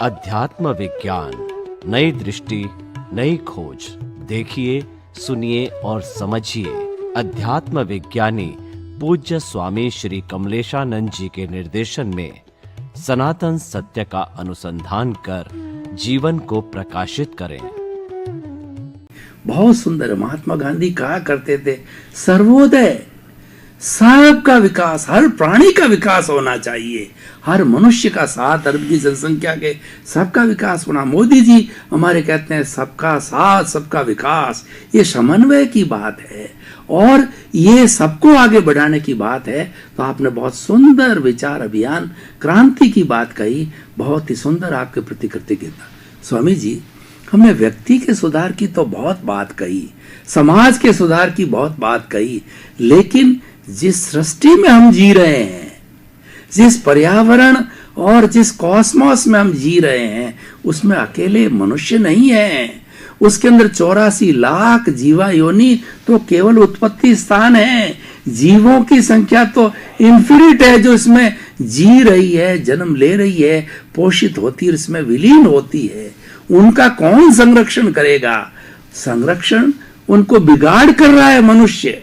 अध्यात्म विज्ञान, नई दृष्टि, नई खोज। देखिए, सुनिए और समझिए। अध्यात्म विज्ञानी पूज्य स्वामी श्री कमलेशानंद जी के निर्देशन में सनातन सत्य का अनुसंधान कर जीवन को प्रकाशित करें। बहुत सुंदर। महात्मा गांधी कहा करते थे, सर्वोदय, सबका विकास, हर प्राणी का विकास होना चाहिए, हर मनुष्य का 7 अरब की जनसंख्या के सबका विकास होना। मोदी जी हमारे कहते हैं सबका साथ सबका विकास। ये समन्वय की बात है और ये सबको आगे बढ़ाने की बात है। तो आपने बहुत सुंदर विचार अभियान क्रांति की बात कही, बहुत ही सुंदर। आपके प्रति कृतज्ञता। स्वामी जी, हमने व्यक्ति के सुधार की तो बहुत बात कही, समाज के सुधार की बहुत बात कही, लेकिन जिस सृष्टि में हम जी रहे हैं, जिस पर्यावरण और जिस कॉस्मोस में हम जी रहे हैं, उसमें अकेले मनुष्य नहीं है। उसके अंदर 84 लाख जीवा योनि तो केवल उत्पत्ति स्थान है। जीवों की संख्या तो इन्फिनिट है जो इसमें जी रही है, जन्म ले रही है, पोषित होती है, इसमें विलीन होती है। उनका कौन संरक्षण करेगा? संरक्षण उनको बिगाड़ कर रहा है मनुष्य,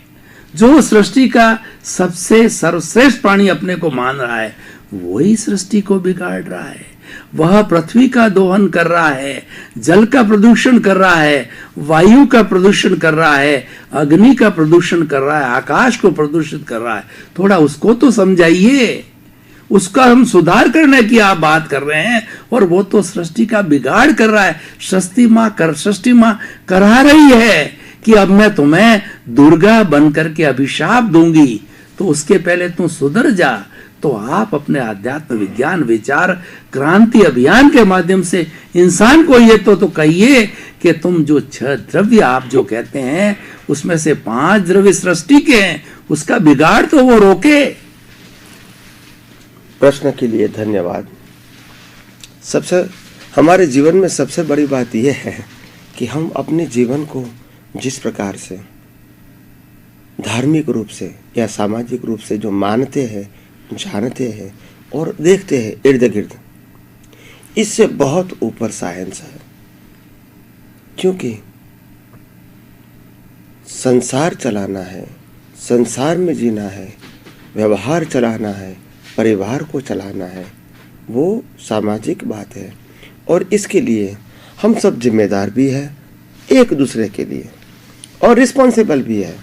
जो सृष्टि का सबसे सर्वश्रेष्ठ प्राणी अपने को मान रहा है, वही सृष्टि को बिगाड़ रहा है। वह पृथ्वी का दोहन कर रहा है, जल का प्रदूषण कर रहा है, वायु का प्रदूषण कर रहा है, अग्नि का प्रदूषण कर रहा है, आकाश को प्रदूषित कर रहा है। थोड़ा उसको तो समझाइए। उसका हम सुधार करने की आप बात कर रहे हैं और वो तो सृष्टि का बिगाड़ कर रहा है। सृष्टि माँ करा रही है कि अब मैं तुम्हें दुर्गा बनकर के अभिशाप दूंगी, तो उसके पहले तू सुधर जा। तो आप अपने आध्यात्म विज्ञान विचार क्रांति अभियान के माध्यम से इंसान को ये तो कहिए कि तुम जो 6 द्रव्य आप जो कहते हैं, उसमें से 5 द्रव्य सृष्टि के हैं, उसका बिगाड़ तो वो रोके। प्रश्न के लिए धन्यवाद। हमारे जीवन में सबसे बड़ी बात यह है कि हम अपने जीवन को जिस प्रकार से धार्मिक रूप से या सामाजिक रूप से जो मानते हैं, जानते हैं और देखते हैं इर्द गिर्द, इससे बहुत ऊपर साइंस है। क्योंकि संसार चलाना है, संसार में जीना है, व्यवहार चलाना है, परिवार को चलाना है, वो सामाजिक बात है और इसके लिए हम सब जिम्मेदार भी है एक दूसरे के लिए और रिस्पॉन्सिबल भी है।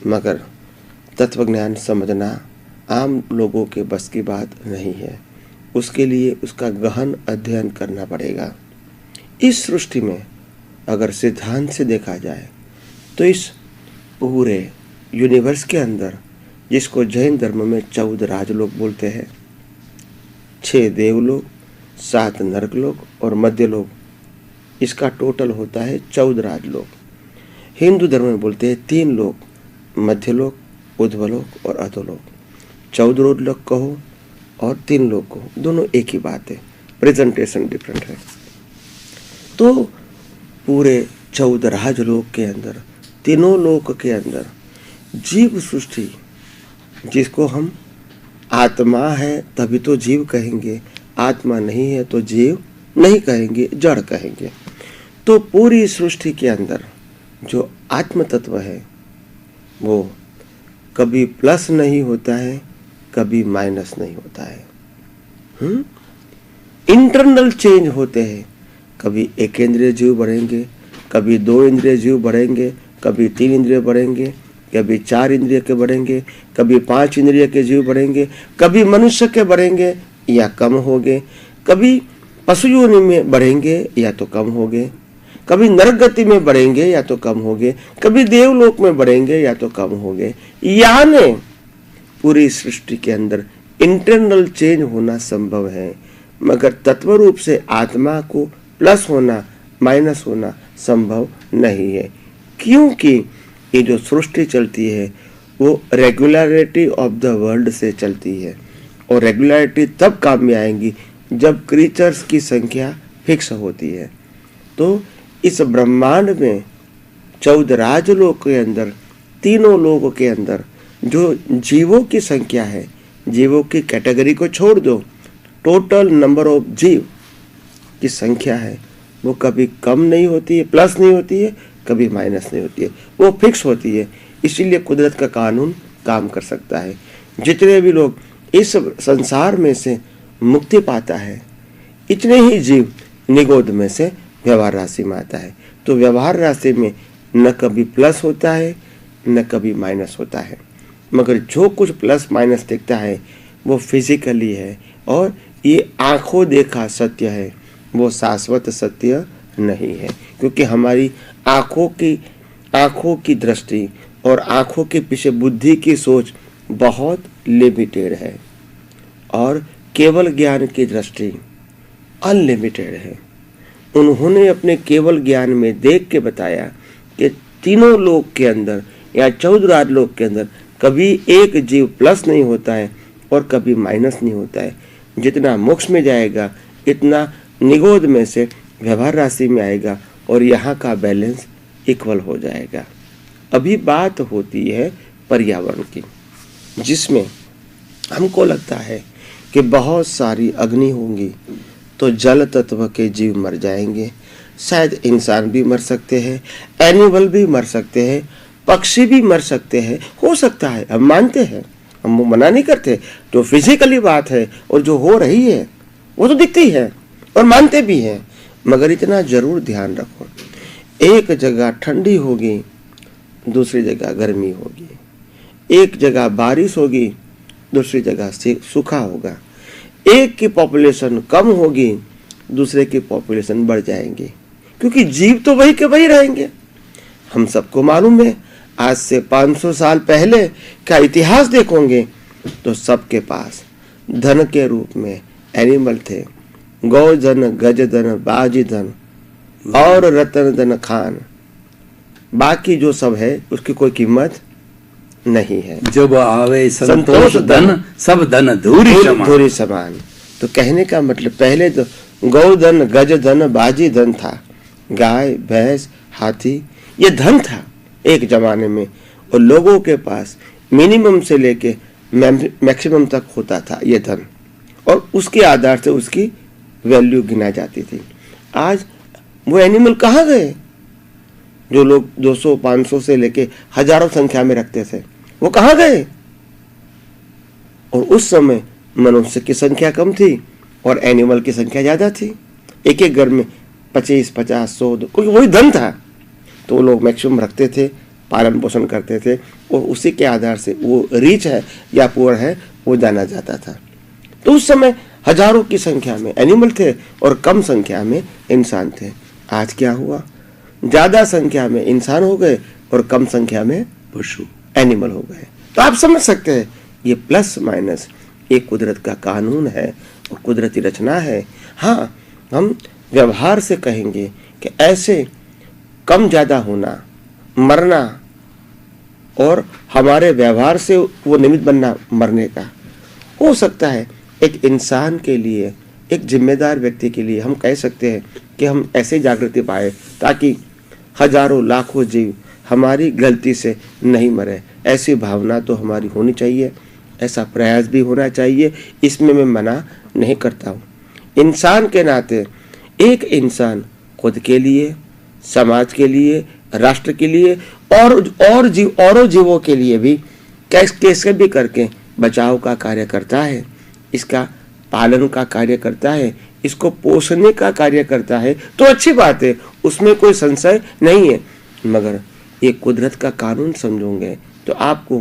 मगर तत्वज्ञान समझना आम लोगों के बस की बात नहीं है। उसके लिए उसका गहन अध्ययन करना पड़ेगा। इस सृष्टि में अगर सिद्धांत से देखा जाए तो इस पूरे यूनिवर्स के अंदर, जिसको जैन धर्म में 14 राजलोक बोलते हैं, 6 देवलोक, 7 नरकलोक और मध्यलोक, इसका टोटल होता है 14 राजलोक। हिंदू धर्म में बोलते हैं 3 लोक, मध्यलोक, ऊर्ध्वलोक और अधोलोक। 14 लोक कहो और 3 लोक कहो, दोनों एक ही बात है, प्रेजेंटेशन डिफरेंट है। तो पूरे 14 राजलोक के अंदर, तीनों लोक के अंदर जीव सृष्टि, जिसको हम आत्मा है तभी तो जीव कहेंगे, आत्मा नहीं है तो जीव नहीं कहेंगे, जड़ कहेंगे। तो पूरी सृष्टि के अंदर जो आत्म तत्व है वो कभी प्लस नहीं होता है, कभी माइनस नहीं होता है। इंटरनल चेंज होते हैं। कभी 1 इंद्रिय जीव बढ़ेंगे, कभी 2 इंद्रिय जीव बढ़ेंगे, कभी 3 इंद्रिय बढ़ेंगे, कभी 4 इंद्रिय के बढ़ेंगे, कभी 5 इंद्रिय के जीव बढ़ेंगे, कभी मनुष्य के बढ़ेंगे या कम होंगे, कभी पशु योनि में बढ़ेंगे या तो कम होंगे, कभी नरक गति में बढ़ेंगे या तो कम होंगे, कभी देवलोक में बढ़ेंगे या तो कम होंगे। यानी पूरी सृष्टि के अंदर इंटरनल चेंज होना संभव है, मगर तत्व रूप से आत्मा को प्लस होना माइनस होना संभव नहीं है। क्योंकि ये जो सृष्टि चलती है वो रेगुलरिटी ऑफ द वर्ल्ड से चलती है और रेगुलरिटी तब काम में आएंगी जब क्रीचर्स की संख्या फिक्स होती है। तो इस ब्रह्मांड में 14 राजलोक के अंदर, तीनों लोगों के अंदर जो जीवों की संख्या है, जीवों की कैटेगरी को छोड़ दो, टोटल नंबर ऑफ जीव की संख्या है वो कभी कम नहीं होती है, प्लस नहीं होती है, कभी माइनस नहीं होती है, वो फिक्स होती है। इसीलिए कुदरत का कानून काम कर सकता है। जितने भी लोग इस संसार में से मुक्ति पाता है, इतने ही जीव निगोद में से व्यवहार राशि में आता है। तो व्यवहार राशि में न कभी प्लस होता है न कभी माइनस होता है, मगर जो कुछ प्लस माइनस दिखता है वो फिजिकली है, और ये आंखों देखा सत्य है, वो शाश्वत सत्य नहीं है। क्योंकि हमारी आंखों की दृष्टि और आंखों के पीछे बुद्धि की सोच बहुत लिमिटेड है, और केवल ज्ञान की दृष्टि अनलिमिटेड है। उन्होंने अपने केवल ज्ञान में देख के बताया कि तीनों लोक के अंदर या 14 लोक के अंदर कभी एक जीव प्लस नहीं होता है और कभी माइनस नहीं होता है। जितना मोक्ष में जाएगा इतना निगोद में से व्यवहार राशि में आएगा और यहाँ का बैलेंस इक्वल हो जाएगा। अभी बात होती है पर्यावरण की, जिसमें हमको लगता है कि बहुत सारी अग्नि होंगी तो जल तत्व के जीव मर जाएंगे, शायद इंसान भी मर सकते हैं, एनिमल भी मर सकते हैं, पक्षी भी मर सकते हैं, हो सकता है, हम मानते हैं, हम वो मना नहीं करते। जो फिजिकली बात है और जो हो रही है वो तो दिखती है और मानते भी हैं, मगर इतना जरूर ध्यान रखो, एक जगह ठंडी होगी दूसरी जगह गर्मी होगी, एक जगह बारिश होगी दूसरी जगह सूखा होगा, एक की पॉपुलेशन कम होगी दूसरे की पॉपुलेशन बढ़ जाएंगी, क्योंकि जीव तो वही के वही रहेंगे। हम सबको मालूम है, आज से 500 साल पहले का इतिहास देखोगे तो सबके पास धन के रूप में एनिमल थे, गौ धन, गज धन, बाजी धन और रतन धन खान, बाकी जो सब है उसकी कोई कीमत नहीं है। जब आवे संतोष धन, सब धन धूरी समान। तो कहने का मतलब पहले तो गौ धन, गज धन, बाजी धन था, गाय भैंस हाथी ये धन था एक जमाने में, और लोगों के पास मिनिमम से लेके मैक्सिमम तक होता था ये धन, और उसके आधार से उसकी वैल्यू गिना जाती थी। आज वो एनिमल कहाँ गए जो लोग 200-500 से लेके हजारों संख्या में रखते थे, वो कहाँ गए? और उस समय मनुष्य की संख्या कम थी और एनिमल की संख्या ज्यादा थी। एक एक घर में 25, 50, 100, क्योंकि वही धन था तो वो लोग मैक्सिमम रखते थे, पालन पोषण करते थे, और उसी के आधार से वो रिच है या पुअर है वो जाना जाता था। तो उस समय हजारों की संख्या में एनिमल थे और कम संख्या में इंसान थे। आज क्या हुआ? ज्यादा संख्या में इंसान हो गए और कम संख्या में पशु एनिमल हो गए। तो आप समझ सकते हैं ये प्लस माइनस एक कुदरत का कानून है और कुदरती रचना है। हाँ, हम व्यवहार से कहेंगे कि ऐसे कम ज्यादा होना, मरना, और हमारे व्यवहार से वो निमित्त बनना मरने का हो सकता है। एक इंसान के लिए, एक जिम्मेदार व्यक्ति के लिए हम कह सकते हैं कि हम ऐसे जागृति पाए ताकि हजारों लाखों जीव हमारी गलती से नहीं मरे। ऐसी भावना तो हमारी होनी चाहिए, ऐसा प्रयास भी होना चाहिए, इसमें मैं मना नहीं करता हूँ। इंसान के नाते एक इंसान खुद के लिए, समाज के लिए, राष्ट्र के लिए और जीवों के लिए भी कैसे भी करके बचाव का कार्य करता है, इसका पालन का कार्य करता है, इसको पोषने का कार्य करता है, तो अच्छी बात है, उसमें कोई संशय नहीं है। मगर ये कुदरत का कानून समझोगे तो आपको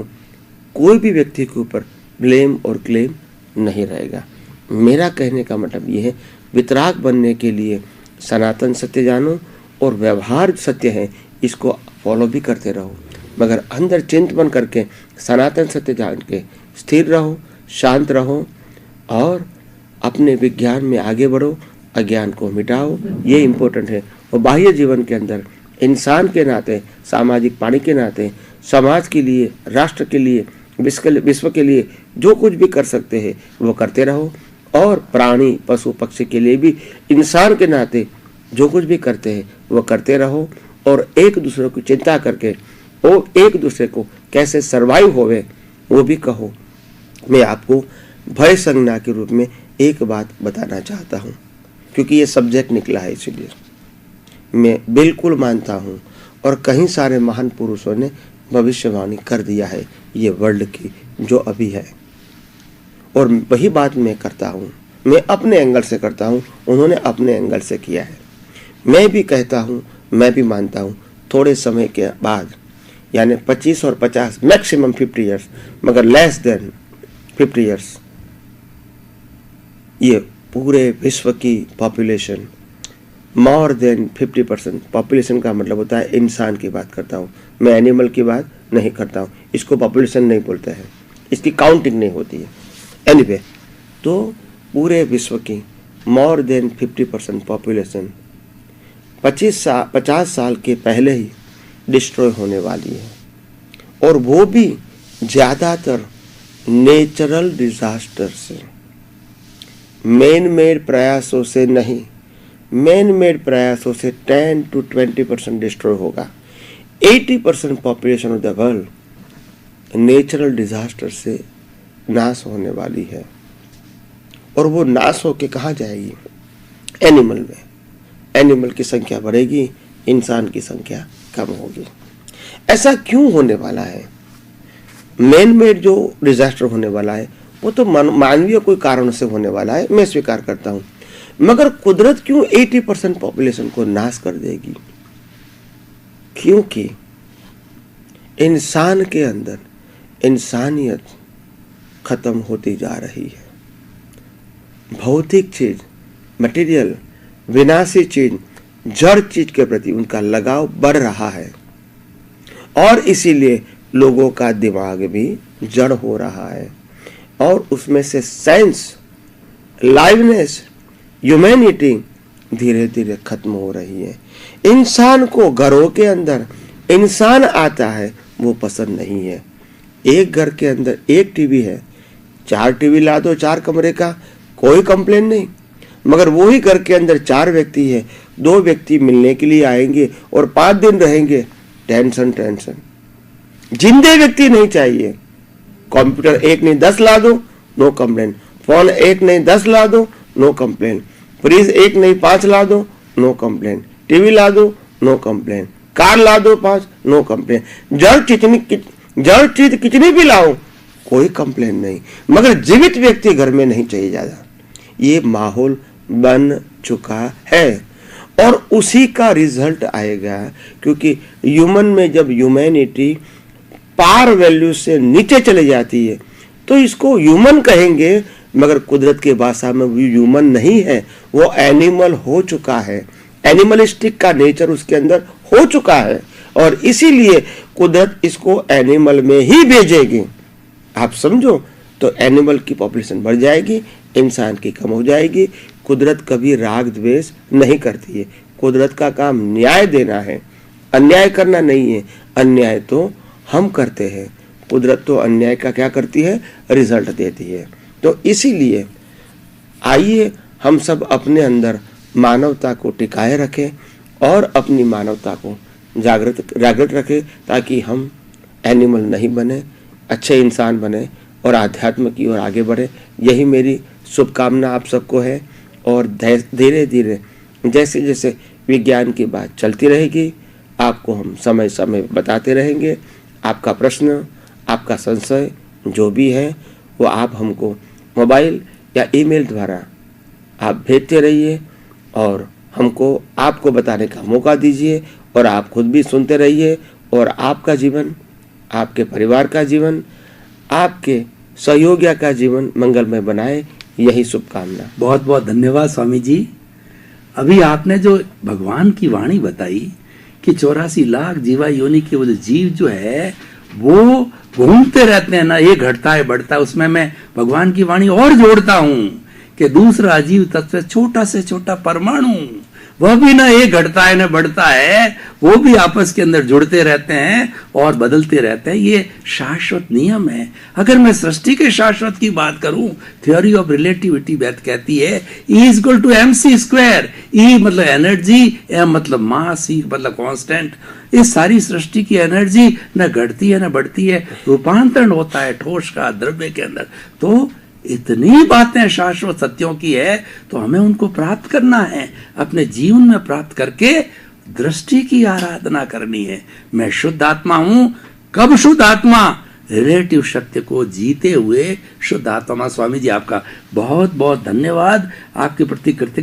कोई भी व्यक्ति के ऊपर ब्लेम और क्लेम नहीं रहेगा। मेरा कहने का मतलब ये है, वितराग बनने के लिए सनातन सत्य जानो और व्यवहार सत्य है इसको फॉलो भी करते रहो, मगर अंदर चिंत बन करके सनातन सत्य जान के स्थिर रहो, शांत रहो और अपने विज्ञान में आगे बढ़ो, अज्ञान को मिटाओ, ये इम्पोर्टेंट है। और बाह्य जीवन के अंदर इंसान के नाते, सामाजिक प्राणी के नाते, समाज के लिए, राष्ट्र के लिए, विश्व के लिए जो कुछ भी कर सकते हैं वो करते रहो, और प्राणी पशु पक्षी के लिए भी इंसान के नाते जो कुछ भी करते हैं वो करते रहो, और एक दूसरे की चिंता करके वो एक दूसरे को कैसे सरवाइव होवे वो भी कहो। मैं आपको भय संज्ञा के रूप में एक बात बताना चाहता हूँ क्योंकि ये सब्जेक्ट निकला है, इसलिए मैं बिल्कुल मानता हूँ। और कई सारे महान पुरुषों ने भविष्यवाणी कर दिया है ये वर्ल्ड की जो अभी है, और वही बात मैं करता हूँ। मैं अपने एंगल से करता हूँ, उन्होंने अपने एंगल से किया है। मैं भी कहता हूँ, मैं भी मानता हूँ, थोड़े समय के बाद यानी 25 और 50 मैक्सिमम 50 ईयर्स, मगर लेस देन 50 ईयर्स, ये पूरे विश्व की पॉपुलेशन मोर देन 50%, पॉपुलेशन का मतलब होता है इंसान की बात करता हूँ मैं, एनिमल की बात नहीं करता हूँ। इसको पॉपुलेशन नहीं बोलते हैं, इसकी काउंटिंग नहीं होती है। एनीवे, तो पूरे विश्व की मोर देन 50% पॉपुलेशन 50 साल के पहले ही डिस्ट्रॉय होने वाली है, और वो भी ज़्यादातर नेचुरल डिजास्टर से, मैन मेड प्रयासों से नहीं। मैन मेड प्रयासों से 10 to 20% डिस्ट्रॉय होगा। 80% population of the world natural disaster से नाश होने वाली है, और वो नाश होके कहाँ जाएगी? एनिमल में। एनिमल की संख्या बढ़ेगी, इंसान की संख्या कम होगी। ऐसा क्यों होने वाला है? मैन मेड जो डिजास्टर होने वाला है वो तो मानवीय कोई कारण से होने वाला है, मैं स्वीकार करता हूँ, मगर कुदरत क्यों 80% पॉपुलेशन को नाश कर देगी? क्योंकि इंसान के अंदर इंसानियत खत्म होती जा रही है। भौतिक चीज, मटेरियल, विनाशी चीज, जड़ चीज के प्रति उनका लगाव बढ़ रहा है, और इसीलिए लोगों का दिमाग भी जड़ हो रहा है, और उसमें से सेंस, लाइवनेस, ह्यूमैनिटी धीरे धीरे खत्म हो रही है। इंसान को घरों के अंदर इंसान आता है वो पसंद नहीं है। एक घर के अंदर एक टीवी है, 4 टीवी ला दो 4 कमरे का, कोई कंप्लेन नहीं, मगर वही घर के अंदर 4 व्यक्ति है, 2 व्यक्ति मिलने के लिए आएंगे और 5 दिन रहेंगे, टेंशन टेंशन। जिंदे व्यक्ति नहीं चाहिए। कंप्यूटर 1 नहीं 10 ला दो, नो कंप्लेन। फोन 1 नहीं 10 ला दो, नो कंप्लेन। फ्रिज 1 नहीं 5 ला दो, नो कंप्लेन। टीवी ला दो, नो कंप्लेन। कार ला दो 5, नो कंप्लेन। जड़ चीज कितनी भी लाओ, कोई कंप्लेन नहीं, मगर जीवित व्यक्ति घर में नहीं चाहिए ज्यादा। ये माहौल बन चुका है, और उसी का रिजल्ट आएगा, क्योंकि ह्यूमन में जब ह्यूमैनिटी पार वैल्यू से नीचे चली जाती है तो इसको ह्यूमन कहेंगे, मगर कुदरत की भाषा में वो ह्यूमन नहीं है, वो एनिमल हो चुका है। एनिमलिस्टिक का नेचर उसके अंदर हो चुका है, और इसीलिए कुदरत इसको एनिमल में ही भेजेगी। आप समझो, तो एनिमल की पॉपुलेशन बढ़ जाएगी, इंसान की कम हो जाएगी। कुदरत कभी राग द्वेष नहीं करती है। कुदरत का काम न्याय देना है, अन्याय करना नहीं है। अन्याय तो हम करते हैं, कुदरत तो अन्याय का क्या करती है? रिजल्ट देती है। तो इसीलिए आइए हम सब अपने अंदर मानवता को टिकाए रखें और अपनी मानवता को जागृत रखें, ताकि हम एनिमल नहीं बने, अच्छे इंसान बने और आध्यात्म की ओर आगे बढ़े। यही मेरी शुभकामना आप सबको है, और धीरे धीरे जैसे जैसे विज्ञान की बात चलती रहेगी, आपको हम समय समय बताते रहेंगे। आपका प्रश्न, आपका संशय जो भी है वो आप हमको मोबाइल या ईमेल द्वारा आप भेजते रहिए, और हमको आपको बताने का मौका दीजिए, और आप खुद भी सुनते रहिए, और आपका जीवन, आपके परिवार का जीवन, आपके सहयोगिया का जीवन मंगलमय बनाए, यही शुभकामना। बहुत बहुत धन्यवाद स्वामी जी। अभी आपने जो भगवान की वाणी बताई कि 84 लाख जीवा योनि के वो जो जीव जो है वो घूमते रहते हैं ना, ये घटता है बढ़ता है, उसमें मैं भगवान की वाणी और जोड़ता हूं कि दूसरा अजीव तत्व छोटा से छोटा परमाणु, वह भी ना ये घटता है ना बढ़ता है, वो भी आपस के अंदर जुड़ते रहते हैं और बदलते रहते हैं। ये शाश्वत नियम है। अगर मैं सृष्टि के शाश्वत की बात करूं, थ्योरी ऑफ रिलेटिविटी बात कहती है E=mc²। E मतलब एनर्जी, M मतलब मास, C मतलब कांस्टेंट। इस सारी सृष्टि की एनर्जी न घटती है न बढ़ती है, रूपांतरण होता है ठोस का द्रव्य के अंदर। तो इतनी बातें शाश्वत सत्यों की है, तो हमें उनको प्राप्त करना है, अपने जीवन में प्राप्त करके दृष्टि की आराधना करनी है। मैं शुद्ध आत्मा हूं। कब शुद्ध आत्मा? रिलेटिव सत्य को जीते हुए शुद्ध आत्मा। स्वामी जी, आपका बहुत बहुत धन्यवाद। आपके प्रति कृतज्ञ